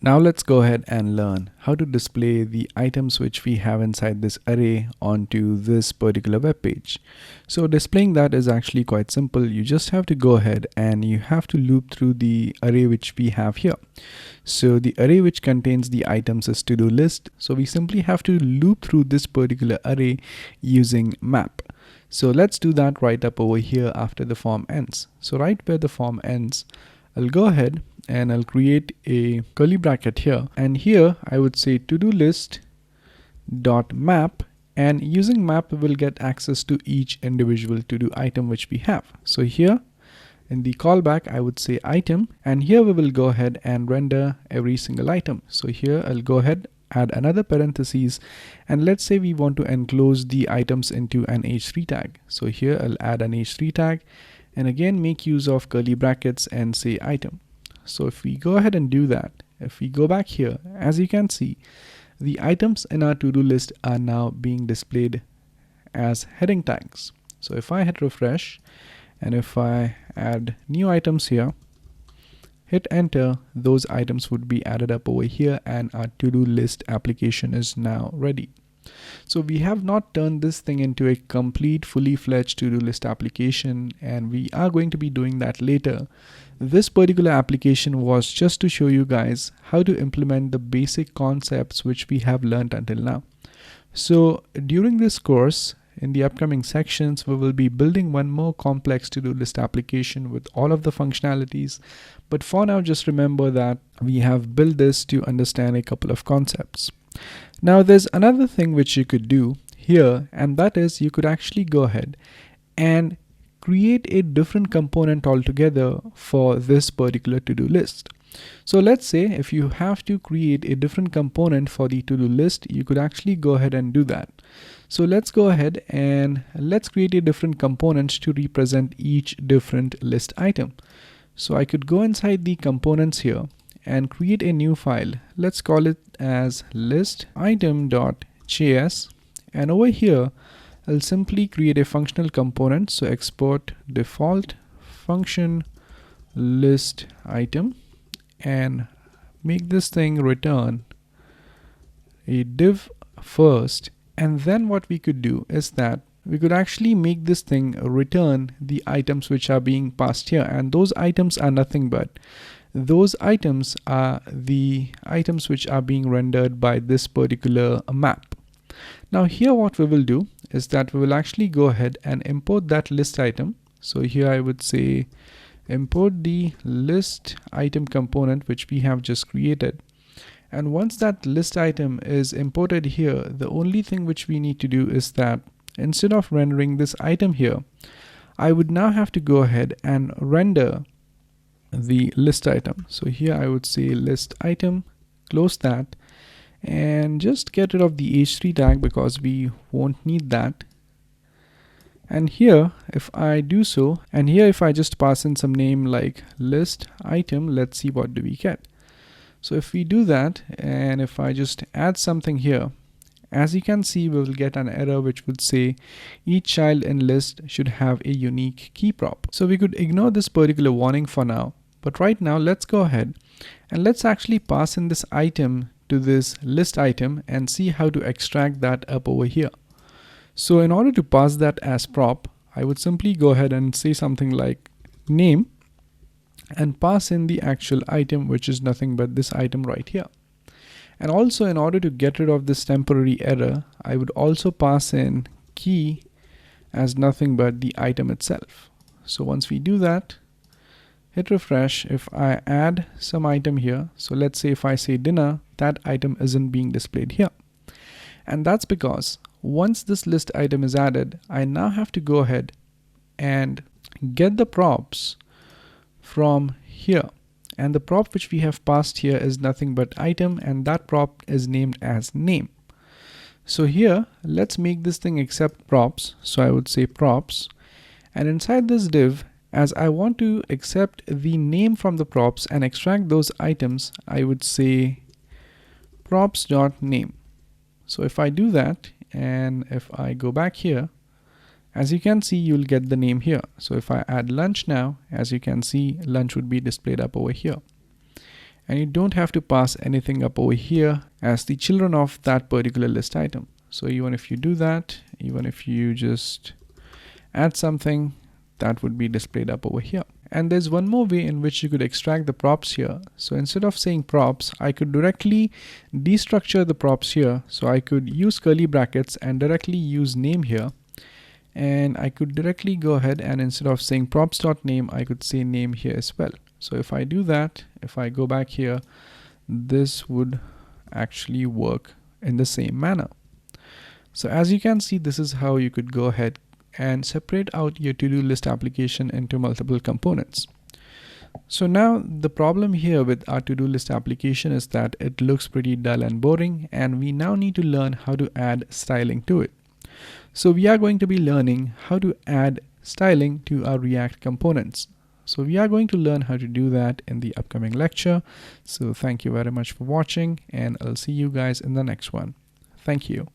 Now let's go ahead and learn how to display the items which we have inside this array onto this particular web page. So displaying that is actually quite simple. You just have to go ahead and you have to loop through the array which we have here. So the array which contains the items is to-do list. So we simply have to loop through this particular array using map. So let's do that right up over here after the form ends. So right where the form ends, I'll go ahead and I'll create a curly bracket here, and here I would say to-do list dot map, and using map we will get access to each individual to-do item which we have. So here in the callback I would say item, and here we will go ahead and render every single item. So here I'll go ahead, add another parentheses, and let's say we want to enclose the items into an h3 tag. So here I'll add an h3 tag and again make use of curly brackets and say item. So if we go ahead and do that, if we go back here, as you can see, the items in our to-do list are now being displayed as heading tags. So if I hit refresh and if I add new items here, hit enter, those items would be added up over here and our to-do list application is now ready. So we have not turned this thing into a complete fully fledged to-do list application, and we are going to be doing that later. This particular application was just to show you guys how to implement the basic concepts which we have learned until now. So during this course, in the upcoming sections, we will be building one more complex to-do list application with all of the functionalities. But for now, just remember that we have built this to understand a couple of concepts. Now there's another thing which you could do here, and that is you could actually go ahead and create a different component altogether for this particular to-do list. So let's say if you have to create a different component for the to-do list, you could actually go ahead and do that. So let's go ahead and let's create a different component to represent each different list item. So I could go inside the components here and create a new file. Let's call it as list item.js, and over here I'll simply create a functional component. So export default function list item and make this thing return a div first, and then what we could do is that we could actually make this thing return the items which are being passed here, and those items are nothing but those items are the items which are being rendered by this particular map. Now here what we will do is that we will actually go ahead and import that list item. So here I would say import the list item component which we have just created. And once that list item is imported here, the only thing which we need to do is that instead of rendering this item here, I would now have to go ahead and render the list item. So here I would say list item, close that, and just get rid of the h3 tag because we won't need that. And here if I do so, and here if I just pass in some name like list item, let's see what do we get. So if we do that, and if I just add something here, as you can see, we will get an error which would say each child in list should have a unique key prop. So we could ignore this particular warning for now, but right now let's go ahead and let's actually pass in this item to this list item and see how to extract that up over here. So in order to pass that as prop, I would simply go ahead and say something like name and pass in the actual item, which is nothing but this item right here. And also in order to get rid of this temporary error, I would also pass in key as nothing but the item itself. So once we do that, hit refresh. If I add some item here, so let's say if I say dinner, that item isn't being displayed here. And that's because once this list item is added, I now have to go ahead and get the props from here. And the prop which we have passed here is nothing but item, and that prop is named as name. So here let's make this thing accept props. So I would say props, and inside this div, as I want to accept the name from the props and extract those items, I would say props.name. So if I do that, and if I go back here, as you can see, you'll get the name here. So if I add lunch now, as you can see, lunch would be displayed up over here. And you don't have to pass anything up over here as the children of that particular list item. So even if you do that, even if you just add something, that would be displayed up over here. And there's one more way in which you could extract the props here. So instead of saying props, I could directly destructure the props here. So I could use curly brackets and directly use name here. And I could directly go ahead and instead of saying props.name, I could say name here as well. So if I do that, if I go back here, this would actually work in the same manner. So as you can see, this is how you could go ahead and separate out your to-do list application into multiple components. So now the problem here with our to-do list application is that it looks pretty dull and boring, and we now need to learn how to add styling to it. So we are going to be learning how to add styling to our React components. So we are going to learn how to do that in the upcoming lecture. So thank you very much for watching, and I'll see you guys in the next one. Thank you.